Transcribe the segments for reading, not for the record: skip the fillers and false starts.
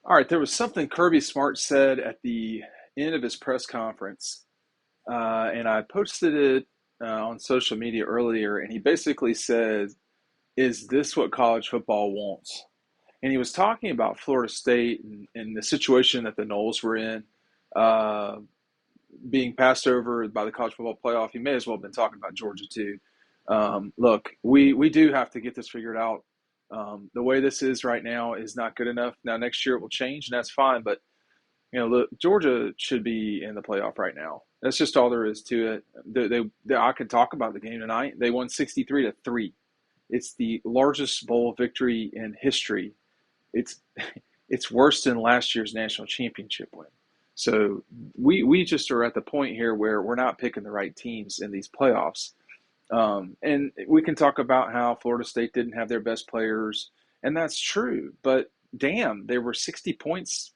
All right, there was something Kirby Smart said at the end of his press conference, and I posted it on social media earlier, and he basically said, "Is this what college football wants?" And he was talking about Florida State and the situation that the Noles were in, uh, being passed over by the college football playoff. He may as well have been talking about Georgia too. Look, we do have to get this figured out. The way this is right now is not good enough. Now next year it will change, and that's fine. But look, Georgia should be in the playoff right now. That's just all there is to it. I could talk about the game tonight. They won 63-3. It's the largest bowl victory in history. It's it's worse than last year's national championship win. So we just are at the point here where we're not picking the right teams in these playoffs. And we can talk about how Florida State didn't have their best players, and that's true. But damn, they were 60 points.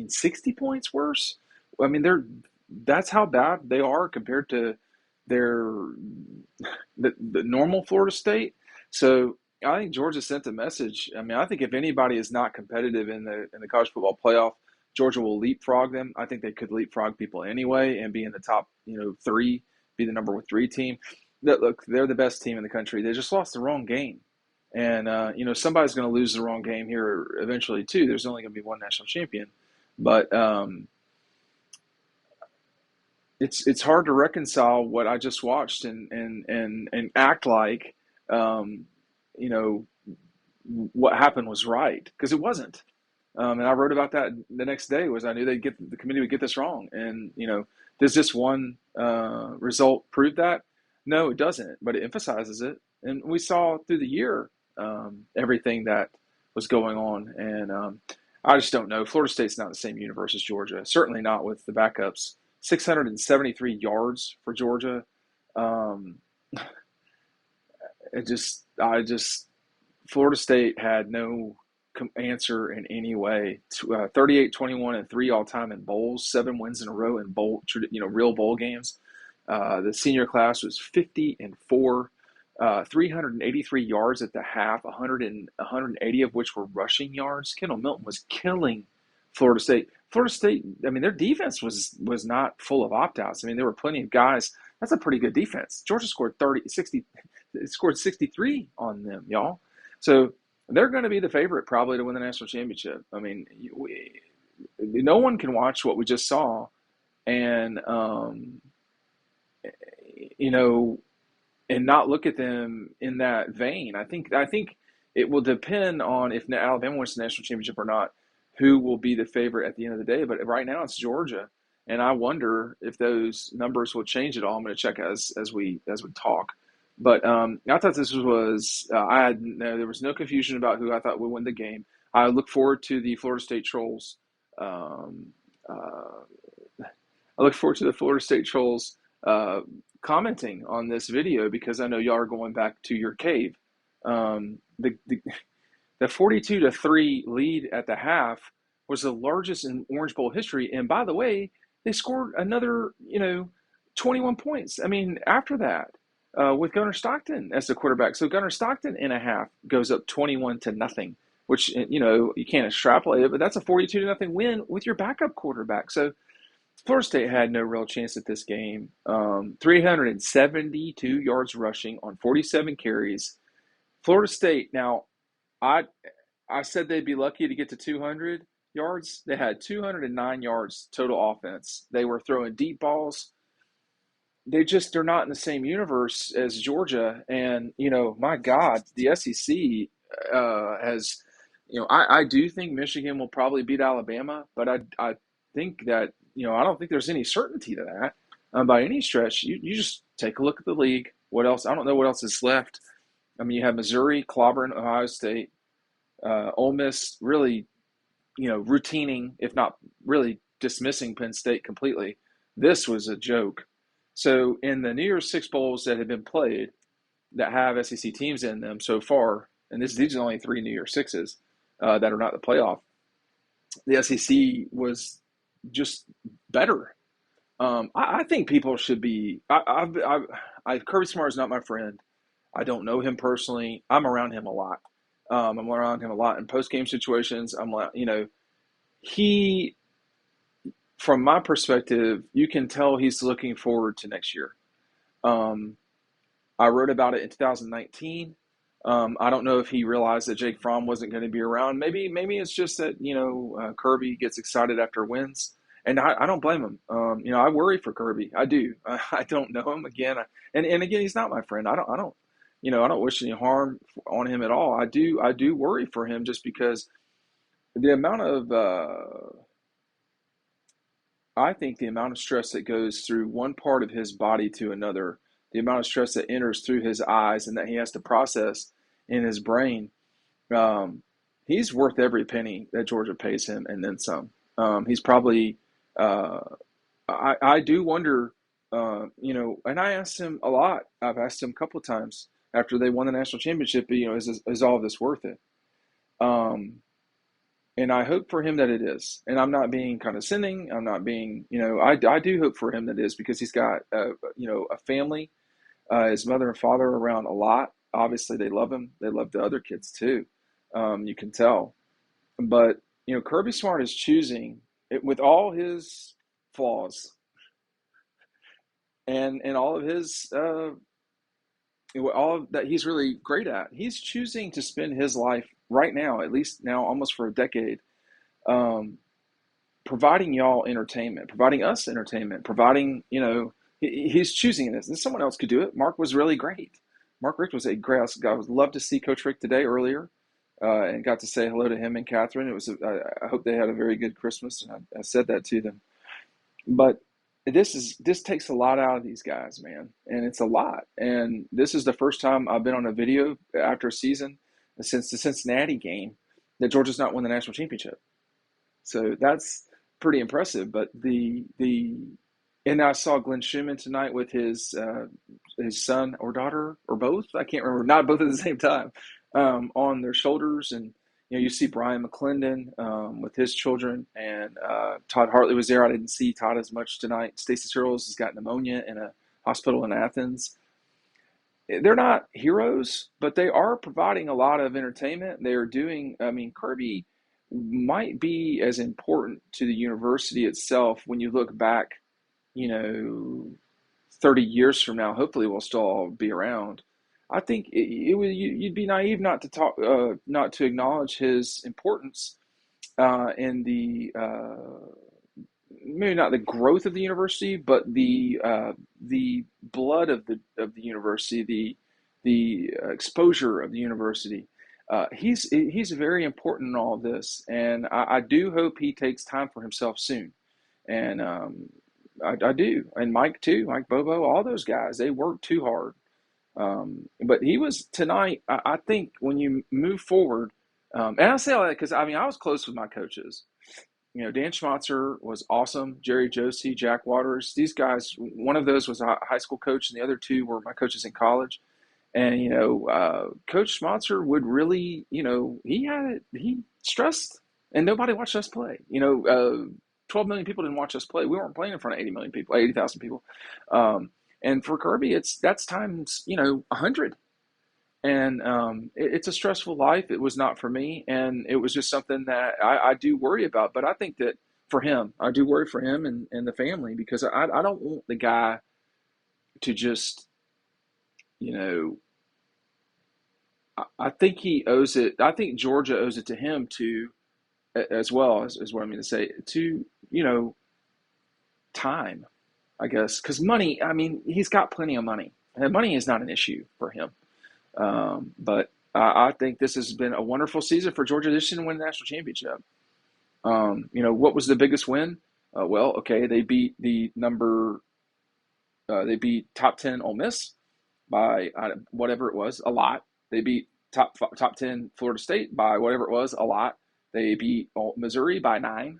60 points worse. I mean, that's how bad they are compared to their the normal Florida State. So I think Georgia sent a message. I mean, I think if anybody is not competitive in the college football playoff, Georgia will leapfrog them. I think they could leapfrog people anyway and be in the top, three, be the number three team. Look, they're the best team in the country. They just lost the wrong game. And, somebody's going to lose the wrong game here eventually, too. There's only going to be one national champion. But it's hard to reconcile what I just watched and act like, you know, what happened was right, because it wasn't. And I wrote about that the next day. Was I knew the committee would get this wrong. And, does this one result prove that? No, it doesn't, but it emphasizes it. And we saw through the year everything that was going on. And I just don't know. Florida State's not the same universe as Georgia. Certainly not with the backups. 673 yards for Georgia. Um, Florida State had no answer in any way. 38, 21, and 3 all time in bowls, 7 wins in a row in real bowl games. The senior class was 50-4, 383 yards at the half, 180 of which were rushing yards. Kendall Milton was killing Florida State. Florida State, I mean, their defense was not full of opt-outs. I mean, there were plenty of guys. That's a pretty good defense. Georgia scored 63 on them, y'all. So they're going to be the favorite probably to win the national championship. I mean, no one can watch what we just saw and, and not look at them in that vein. I think it will depend on if Alabama wins the national championship or not, who will be the favorite at the end of the day. But right now it's Georgia, and I wonder if those numbers will change at all. I'm going to check as we talk. But I thought this was there was no confusion about who I thought would win the game. I look forward to the Florida State trolls. I look forward to the Florida State trolls commenting on this video, because I know y'all are going back to your cave. The 42-3 lead at the half was the largest in Orange Bowl history. And by the way, they scored another, 21 points. I mean, after that, with Gunnar Stockton as the quarterback. So Gunnar Stockton in a half goes up 21-0, which, you can't extrapolate it, but that's a 42-0 win with your backup quarterback. So Florida State had no real chance at this game. 372 yards rushing on 47 carries. Florida State, now, I said they'd be lucky to get to 200 yards. They had 209 yards total offense. They were throwing deep balls. They're not in the same universe as Georgia. And, my God, the SEC has, I do think Michigan will probably beat Alabama, but I think that, I don't think there's any certainty to that by any stretch. You just take a look at the league. What else? I don't know what else is left. I mean, you have Missouri clobbering Ohio State, Ole Miss really, routining, if not really dismissing Penn State completely. This was a joke. So in the New Year's Six bowls that have been played that have SEC teams in them so far, and these are only 3 New Year's Sixes that are not the playoff, the SEC was just better. I think people should be. Kirby Smart is not my friend. I don't know him personally. I'm around him a lot. I'm around him a lot in post game situations. I'm like, he, from my perspective, you can tell he's looking forward to next year. Um, I wrote about it in 2019. I don't know if he realized that Jake Fromm wasn't going to be around. Maybe it's just that Kirby gets excited after wins, and I don't blame him. I worry for Kirby. I do. I don't know him again, and again, he's not my friend. I don't wish any harm on him at all. I do worry for him just because the amount of I think the amount of stress that goes through one part of his body to another, the amount of stress that enters through his eyes and that he has to process in his brain, um, he's worth every penny that Georgia pays him and then some. He's probably, uh, I do wonder, and I asked him a lot. I've asked him a couple of times after they won the national championship, is all of this worth it? Um, and I hope for him that it is. And I'm not being condescending. I'm not being, I do hope for him that it is because he's got, a family, his mother and father around a lot. Obviously, they love him. They love the other kids too. You can tell. But, Kirby Smart is choosing it with all his flaws and all of his, all of that he's really great at. He's choosing to spend his life right now, at least now almost for a decade, um, providing y'all entertainment, providing us entertainment, providing, he's choosing this. And someone else could do it. Mark was really great. Mark Richt was a great guy. I would love to see Coach Rick today earlier and got to say hello to him and Catherine. I hope they had a very good Christmas. And I said that to them. But this takes a lot out of these guys, man. And it's a lot. And this is the first time I've been on a video after a season since the Cincinnati game that Georgia's not won the national championship. So that's pretty impressive. But and I saw Glenn Schumann tonight with his son or daughter or both. I can't remember. Not both at the same time. On their shoulders, and you see Brian McClendon with his children, and Todd Hartley was there. I didn't see Todd as much tonight. Stacey Searles has got pneumonia in a hospital in Athens. They're not heroes, but they are providing a lot of entertainment. They are doing, I mean, Kirby might be as important to the university itself when you look back, you know, 30 years from now. Hopefully, we'll still all be around. I think it would you'd be naive not to acknowledge his importance in the maybe not the growth of the university, but the blood of the university, the exposure of the university. He's very important in all of this, and I do hope he takes time for himself soon. And I do, and Mike too, Mike Bobo, all those guys, they work too hard. But he was tonight. I think when you move forward, and I say all that because I mean I was close with my coaches. Dan Schmatzer was awesome. Jerry Josie, Jack Waters, these guys. One of those was a high school coach, and the other two were my coaches in college. And Coach Schmatzer would really, he had it. He stressed, and nobody watched us play. 12 million people didn't watch us play. We weren't playing in front of 80 million people, 80,000 people. And for Kirby, that's times 100. And it's a stressful life. It was not for me, and it was just something that I do worry about. But I think that for him, I do worry for him and the family because I don't want the guy to just, you know, I think he owes it. I think Georgia owes it to him to, as well as what I mean to say, to time, I guess, because money. I mean, he's got plenty of money, and money is not an issue for him. But I think this has been a wonderful season for Georgia. They didn't win the national championship. What was the biggest win? Well, okay, they beat they beat top 10 Ole Miss by whatever it was, a lot. They beat top 10 Florida State by whatever it was, a lot. They beat Missouri by 9.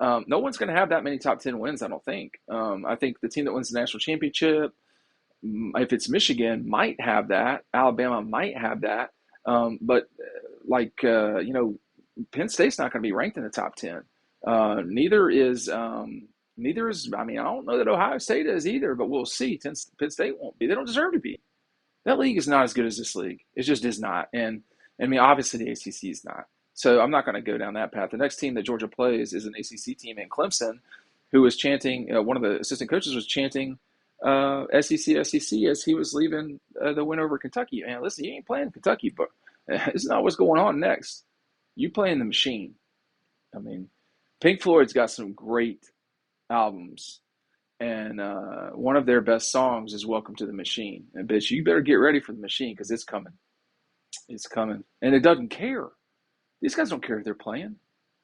No one's going to have that many top 10 wins, I don't think. I think the team that wins the national championship, if it's Michigan, might have that. Alabama might have that. But Penn State's not going to be ranked in the top 10. Neither is. I mean, I don't know that Ohio State is either, but we'll see. Penn State won't be. They don't deserve to be. That league is not as good as this league. It just is not. And I mean, obviously the ACC is not. So I'm not going to go down that path. The next team that Georgia plays is an ACC team in Clemson, who was chanting. One of the assistant coaches was chanting SEC, SEC as he was leaving the win over Kentucky. And listen, you ain't playing Kentucky, but it's not what's going on next. You playing the machine. I mean, Pink Floyd's got some great albums, and one of their best songs is "Welcome to the Machine." And bitch, you better get ready for the machine because it's coming. It's coming, and it doesn't care. These guys don't care if they're playing.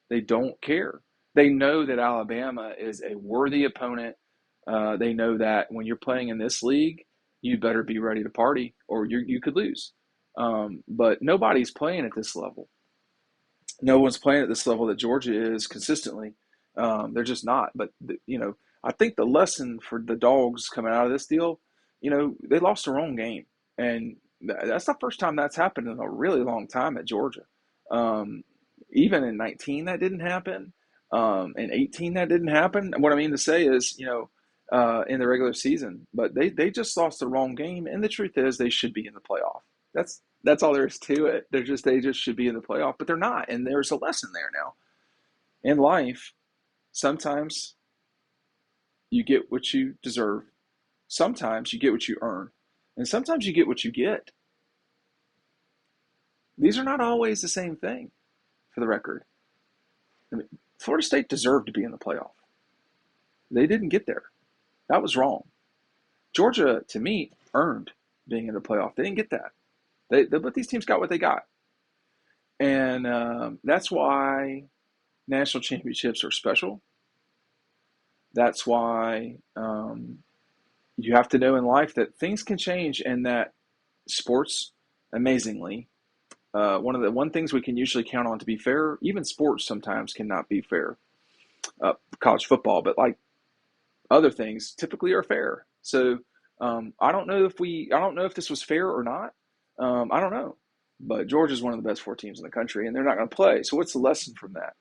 They don't care. They know that Alabama is a worthy opponent. They know that when you're playing in this league, you better be ready to party, or you could lose. But nobody's playing at this level. No one's playing at this level that Georgia is consistently. They're just not. But I think the lesson for the Dogs coming out of this deal, they lost their own game, and that's the first time that's happened in a really long time at Georgia. Even in 19, that didn't happen. In 18, that didn't happen. What I mean to say is, in the regular season, but they just lost the wrong game. And the truth is, they should be in the playoff. That's all there is to it. They just should be in the playoff, but they're not. And there's a lesson there now. In life, sometimes you get what you deserve. Sometimes you get what you earn. And sometimes you get what you get. These are not always the same thing, for the record. I mean, Florida State deserved to be in the playoff. They didn't get there. That was wrong. Georgia, to me, earned being in the playoff. They didn't get that. But these teams got what they got. And that's why national championships are special. That's why you have to know in life that things can change and that sports, amazingly, one things we can usually count on to be fair, even sports sometimes cannot be fair. College football, but like other things typically are fair. So I don't know if this was fair or not. I don't know. But Georgia's one of the best 4 teams in the country, and they're not going to play. So what's the lesson from that?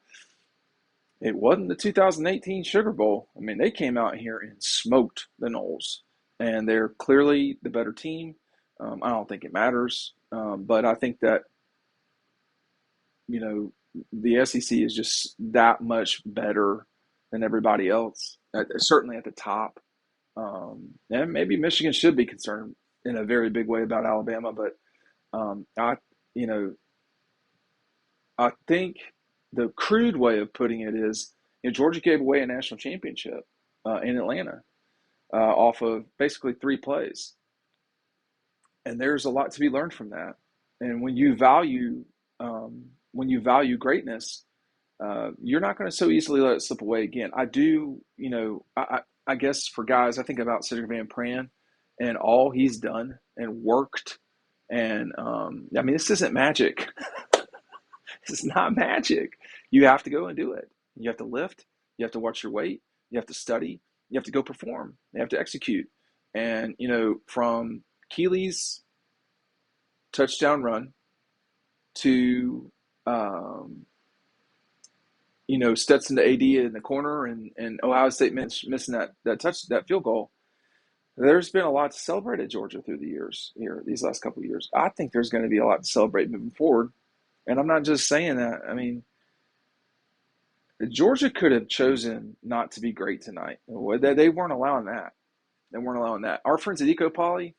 It wasn't the 2018 Sugar Bowl. I mean, they came out here and smoked the Noles, and they're clearly the better team. I don't think it matters, but I think that the SEC is just that much better than everybody else, certainly at the top. And maybe Michigan should be concerned in a very big way about Alabama, but I think the crude way of putting it is, Georgia gave away a national championship in Atlanta off of basically 3 plays, and there's a lot to be learned from that. And when you value greatness, you're not going to so easily let it slip away again. I do, I guess for guys, I think about Cedric Van Pran and all he's done and worked. And I mean, this isn't magic. This is not magic. You have to go and do it. You have to lift. You have to watch your weight. You have to study. You have to go perform. You have to execute. And, from Keely's touchdown run to, Stetson to AD in the corner and Ohio State missing that field goal. There's been a lot to celebrate at Georgia through the years here, these last couple of years. I think there's going to be a lot to celebrate moving forward. And I'm not just saying that. I mean, Georgia could have chosen not to be great tonight. They weren't allowing that. They weren't allowing that. Our friends at Eco Poly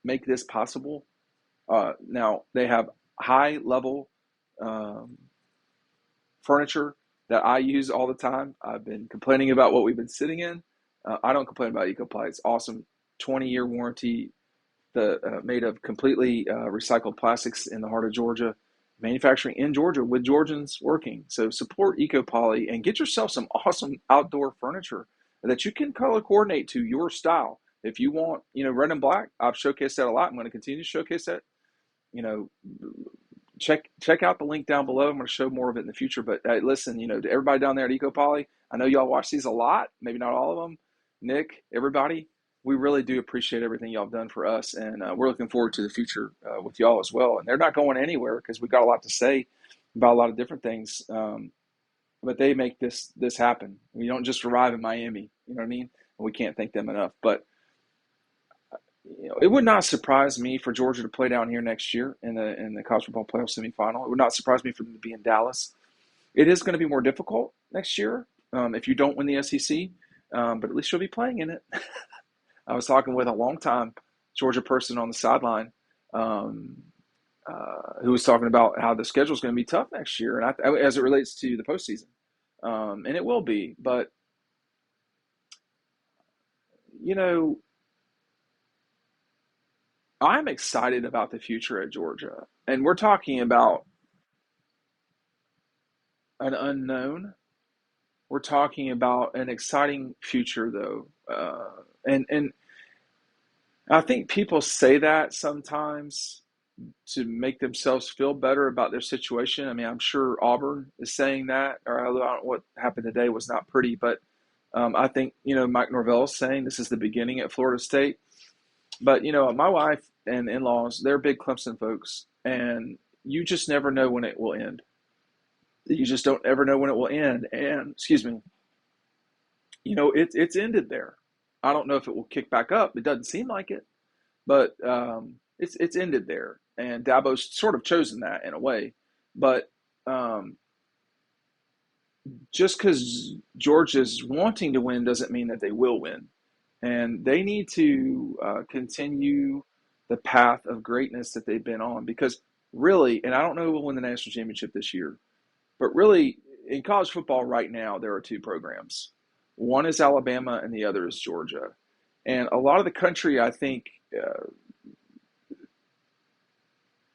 make this possible. Now, they have high-level furniture that I use all the time. I've been complaining about what we've been sitting in. I don't complain about Eco Poly. It's awesome. 20-year warranty, made of completely recycled plastics in the heart of Georgia. Manufacturing in Georgia with Georgians working. So support Eco Poly and get yourself some awesome outdoor furniture that you can color coordinate to your style. If you want, red and black, I've showcased that a lot. I'm going to continue to showcase that. Check out the link down below. I'm going to show more of it in the future. But listen, to everybody down there at Eco Poly, I know y'all watch these a lot, maybe not all of them. Nick, everybody, we really do appreciate everything y'all have done for us, and we're looking forward to the future with y'all as well. And they're not going anywhere because we've got a lot to say about a lot of different things. But they make this happen. We don't just arrive in Miami, you know what I mean? And we can't thank them enough. But It would not surprise me for Georgia to play down here next year in the college football playoff semifinal. It would not surprise me for them to be in Dallas. It is going to be more difficult next year if you don't win the SEC, but at least you'll be playing in it. I was talking with a longtime Georgia person on the sideline um, who was talking about how the schedule is going to be tough next year, and as it relates to the postseason, and it will be. But you know, I'm excited about the future at Georgia, and we're talking about an unknown. We're talking about an exciting future, though, and I think people say that sometimes to make themselves feel better about their situation. I mean, I'm sure Auburn is saying that, or I don't know what happened today was not pretty, but I think Mike Norvell is saying this is the beginning at Florida State. But my wife and in-laws, they're big Clemson folks, and you just never know when it will end. You just don't ever know when it will end. And excuse me, it's ended there. I don't know if it will kick back up. It doesn't seem like it, but it's ended there. And Dabo's sort of chosen that in a way. But um, just because Georgia's wanting to win doesn't mean that they will win. And they need to continue the path of greatness that they've been on because really, and I don't know who will win the national championship this year, but really in college football right now, there are two programs. One is Alabama and the other is Georgia. And a lot of the country, I think,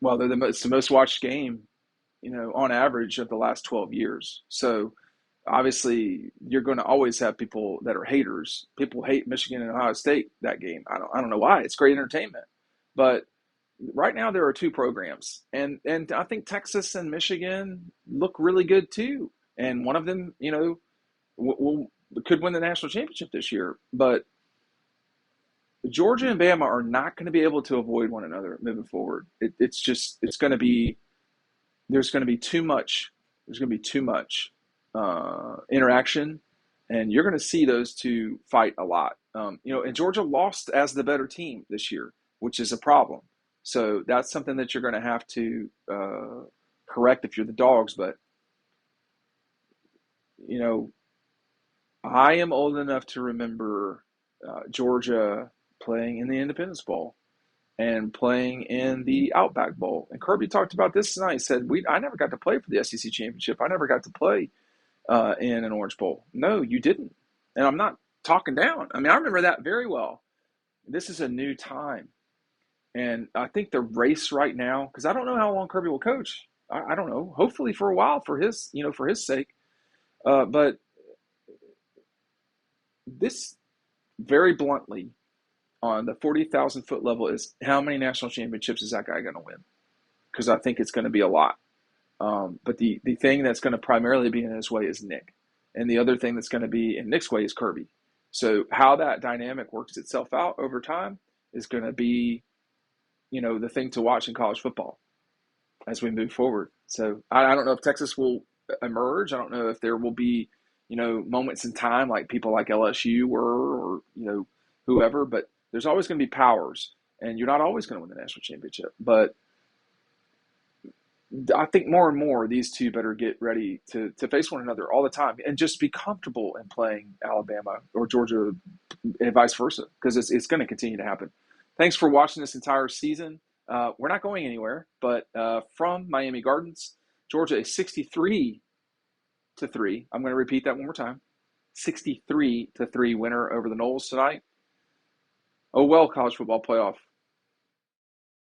well, it's the most watched game, on average of the last 12 years. So obviously, you're going to always have people that are haters. People hate Michigan and Ohio State that game. I don't know why. It's great entertainment, but right now there are two programs, and I think Texas and Michigan look really good too. And one of them, will could win the national championship this year. But Georgia and Bama are not going to be able to avoid one another moving forward. It's going to be there's going to be too much. There's going to be too much interaction, and you're going to see those two fight a lot. And Georgia lost as the better team this year, which is a problem. So that's something that you're going to have to correct if you're the Dogs. But you know, I am old enough to remember Georgia playing in the Independence Bowl and playing in the Outback Bowl. And Kirby talked about this tonight. He said, I never got to play for the SEC championship. I never got to play in an Orange Bowl. No, you didn't. And I'm not talking down. I mean, I remember that very well. This is a new time. And I think the race right now, because I don't know how long Kirby will coach. I don't know. Hopefully for a while for his sake. But this very bluntly on the 40,000 foot level is how many national championships is that guy going to win? Because I think it's going to be a lot. But the thing that's going to primarily be in his way is Nick. And the other thing that's going to be in Nick's way is Kirby. So how that dynamic works itself out over time is going to be, the thing to watch in college football as we move forward. So I don't know if Texas will emerge. I don't know if there will be, moments in time like people like LSU were or, whoever, but there's always going to be powers and you're not always going to win the national championship. But I think more and more these two better get ready to face one another all the time and just be comfortable in playing Alabama or Georgia and vice versa because it's going to continue to happen. Thanks for watching this entire season. We're not going anywhere, but from Miami Gardens, Georgia is 63-3. I'm going to repeat that one more time. 63-3 winner over the Noles tonight. Oh well, college football playoff.